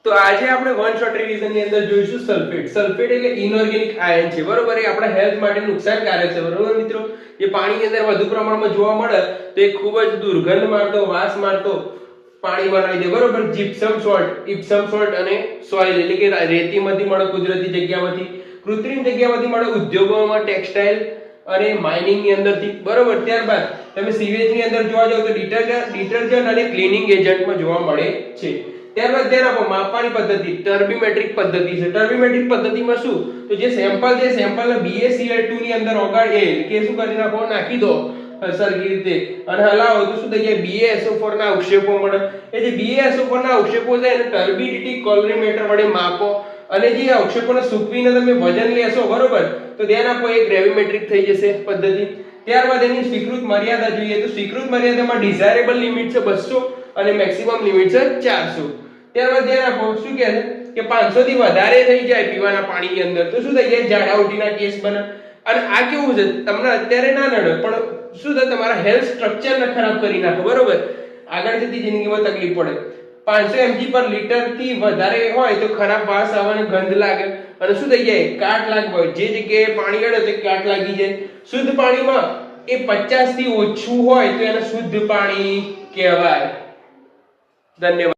તો આજે આપણે વન શોટ રિવિઝન ની અંદર જોઈશું સલ્ફેટ. સલ્ફેટ એટલે ઇનઓર્ગેનિક આયન છે, બરોબર. એ આપણા હેલ્થ માટે નુકસાનકારક છે, બરોબર મિત્રો. એ પાણીની અંદર વધુ પ્રમાણમાં જોવા મળે તો એ ખૂબ જ દુર્ગંધ મારતો, વાસ મારતો પાણી બનાવી દે, બરોબર. જીપ્સમ સોલ્ટ, ઇપ્સમ સોલ્ટ અને સોઇલ એટલે કે રેતીમાંથી મળે, કુદરતી જગ્યામાંથી, કૃત્રિમ જગ્યામાંથી મળે, ઉદ્યોગોમાં, ટેક્સટાઇલ અને માઇનિંગ ની અંદરથી, બરોબર. ત્યારબાદ તમે સીવેજ ની અંદર જોવા જાવ તો ડિટર્જન્ટ અને ક્લીનિંગ એજન્ટમાં જોવા મળે છે. ત્યારબાદ ધ્યાન આપો, માપવાની પદ્ધતિ ટર્બીમેટ્રિક પદ્ધતિ છે. ટર્બીમેટ્રિક પદ્ધતિમાં શું, તો જે સેમ્પલ છે, સેમ્પલને BaCl2 ની અંદર ઓગાળી કે શું કરી નાખો, નાખી દો સરખી રીતે અને હલાવો તો શું થઈ જાય, BaSO4 ના અવક્ષેપો મળે. એ જે BaSO4 ના અવક્ષેપો છે એને ટર્બિડિટી કોલરીમીટર વડે માપો અને જે અવક્ષેપોને સૂકવીને તમે વજન લેશો, બરોબર, તો ધ્યાન આપો એ ગ્રેવિમેટ્રિક થઈ જશે પદ્ધતિ. ત્યારબાદ એની સ્વીકૃત મર્યાદા જોઈએ તો સ્વીકૃત મર્યાદામાં ડિઝાયરેબલ લિમિટ છે 200 અને મેક્સિમમ લિમિટ છે 400. ત્યારબાદ ધ્યાન આપો શું કહે છે કે 500 થી વધારે થઈ જાય પીવાના પાણીની અંદર તો શું થઈ જાય, ઝાડા ઉલટીના કેસ બને. અને આ કેવું છે, તમને અત્યારે ના નડે પણ શું થાય, તમારા હેલ્થ સ્ટ્રક્ચરને ખરાબ કરી નાખે, બરોબર. આગળ જતી જિંદગીમાં તકલીફ પડે. 500 mg પર લિટર થી વધારે હોય તો ખરાબ વાસ આવે અને ગંધ લાગે અને શું થઈ જાય, કાટ લાગવા, જે જગ્યાએ પાણી અડે તો કાટ લાગી જાય. શુદ્ધ પાણીમાં એ 50 થી ઓછું હોય તો એને શુદ્ધ પાણી કહેવાય. ધન્યવાદ.